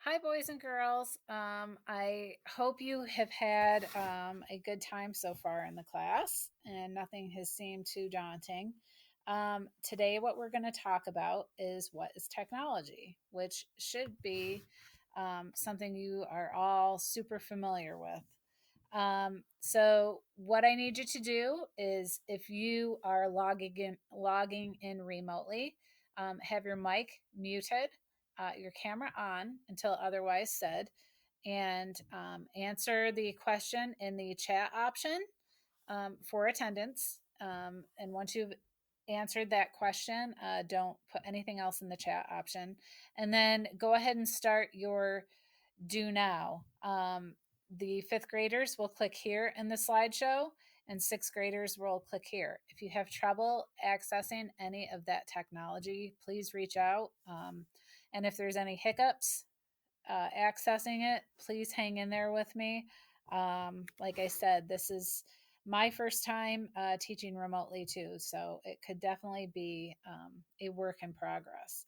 Hi, boys and girls. I hope you have had a good time so far in the class and nothing has seemed too daunting. Today, what we're going to talk about is what is technology, which should be something you are all super familiar with. So, what I need you to do is if you are logging in remotely, have your mic muted, your camera on until otherwise said, and answer the question in the chat option for attendance. And once you've answered that question, don't put anything else in the chat option. And then go ahead and start your do now. The fifth graders will click here in the slideshow, and sixth graders will click here. If you have trouble accessing any of that technology, please reach out. And if there's any hiccups accessing it, please hang in there with me. Like I said, this is my first time teaching remotely too, so it could definitely be a work in progress.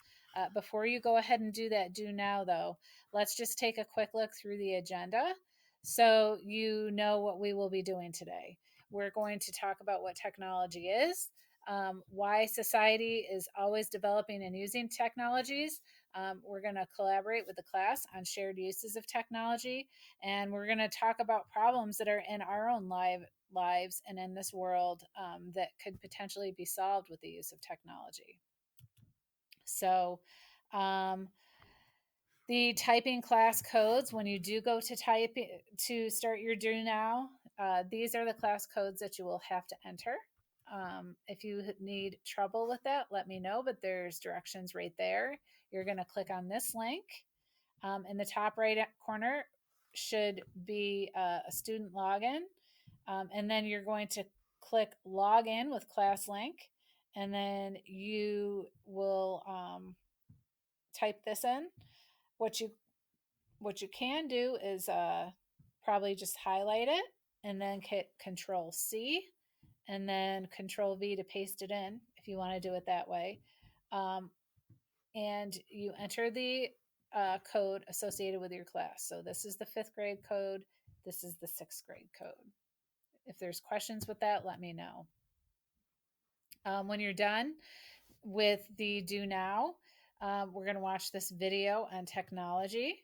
Before you go ahead and do that, do now though, let's just take a quick look through the agenda so you know what we will be doing today. We're going to talk about what technology is, why society is always developing and using technologies. We're going to collaborate with the class on shared uses of technology, and we're going to talk about problems that are in our own lives and in this world that could potentially be solved with the use of technology. So, um, the typing class codes, when you do go to type to start your do now, these are the class codes that you will have to enter. If you need trouble with that, let me know, but there's directions right there. You're going to click on this link. In the top right corner should be a student login. And then you're going to click login with ClassLink. And then you will type this in. What you what you can do is probably just highlight it and then hit Control C and then Control V to paste it in if you want to do it that way. Um, and you enter the code associated with your class. So this is the fifth grade code. This is the sixth grade code. If there's questions with that, let me know. When you're done with the do now, we're going to watch this video on technology,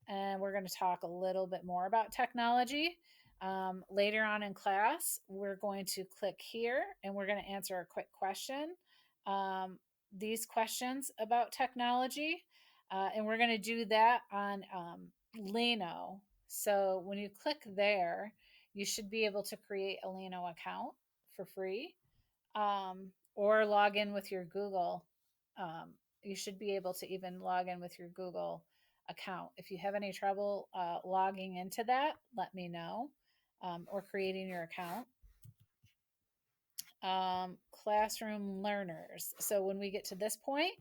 and we're going to talk a little bit more about technology. Later on in class, we're going to click here and we're going to answer a quick question. These questions about technology, and we're going to do that on Lino. So when you click there, you should be able to create a Lino account for free, or log in with your Google. You should be able to even log in with your Google account. If you have any trouble logging into that, let me know, or creating your account. Classroom learners. So when we get to this point,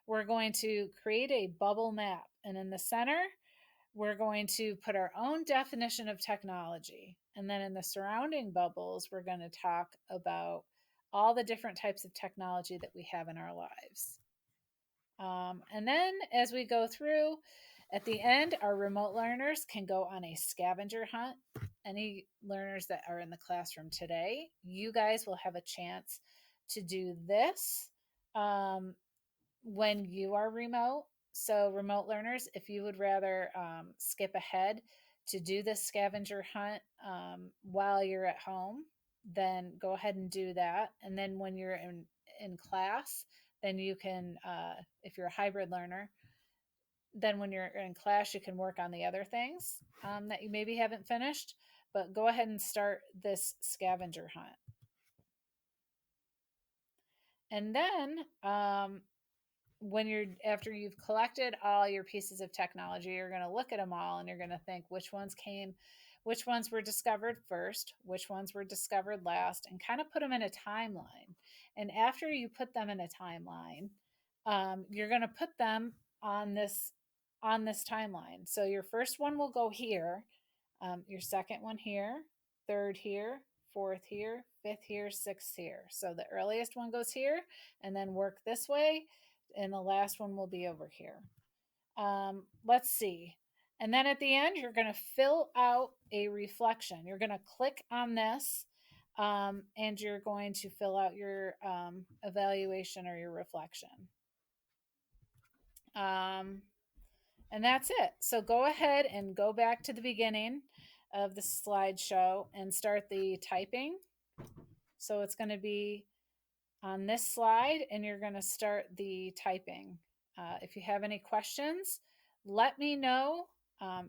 we're going to create a bubble map. And in the center, we're going to put our own definition of technology. And then in the surrounding bubbles, we're going to talk about all the different types of technology that we have in our lives. And then as we go through, at the end, our remote learners can go on a scavenger hunt. Any learners that are in the classroom today, you guys will have a chance to do this when you are remote. So, remote learners, if you would rather skip ahead to do this scavenger hunt while you're at home, then go ahead and do that. And then when you're in class, then you can, if you're a hybrid learner, then when you're in class, you can work on the other things that you maybe haven't finished. But go ahead and start this scavenger hunt. And then when you're after you've collected all your pieces of technology, you're going to look at them all and you're going to think which ones were discovered first, which ones were discovered last, and kind of put them in a timeline. And after you put them in a timeline, you're going to put them on this timeline. So your first one will go here, your second one here, third here, fourth here, fifth here, sixth here. So the earliest one goes here, and then work this way, and the last one will be over here. Let's see. And then at the end, you're going to fill out a reflection. You're going to click on this, and you're going to fill out your evaluation or your reflection. Um, and that's it. So go ahead and go back to the beginning of the slideshow and start the typing. So it's going to be on this slide, and you're going to start the typing. If you have any questions, let me know.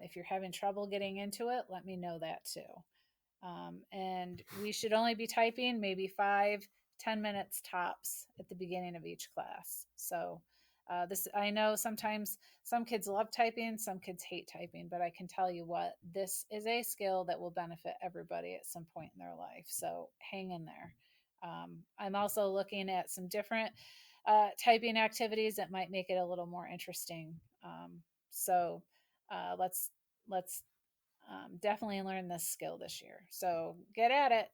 If you're having trouble getting into it, let me know that too. And we should only be typing maybe 5-10 minutes tops at the beginning of each class. So this, I know sometimes some kids love typing, some kids hate typing, but I can tell you what, this is a skill that will benefit everybody at some point in their life. So hang in there. I'm also looking at some different typing activities that might make it a little more interesting. So let's definitely learn this skill this year. So get at it.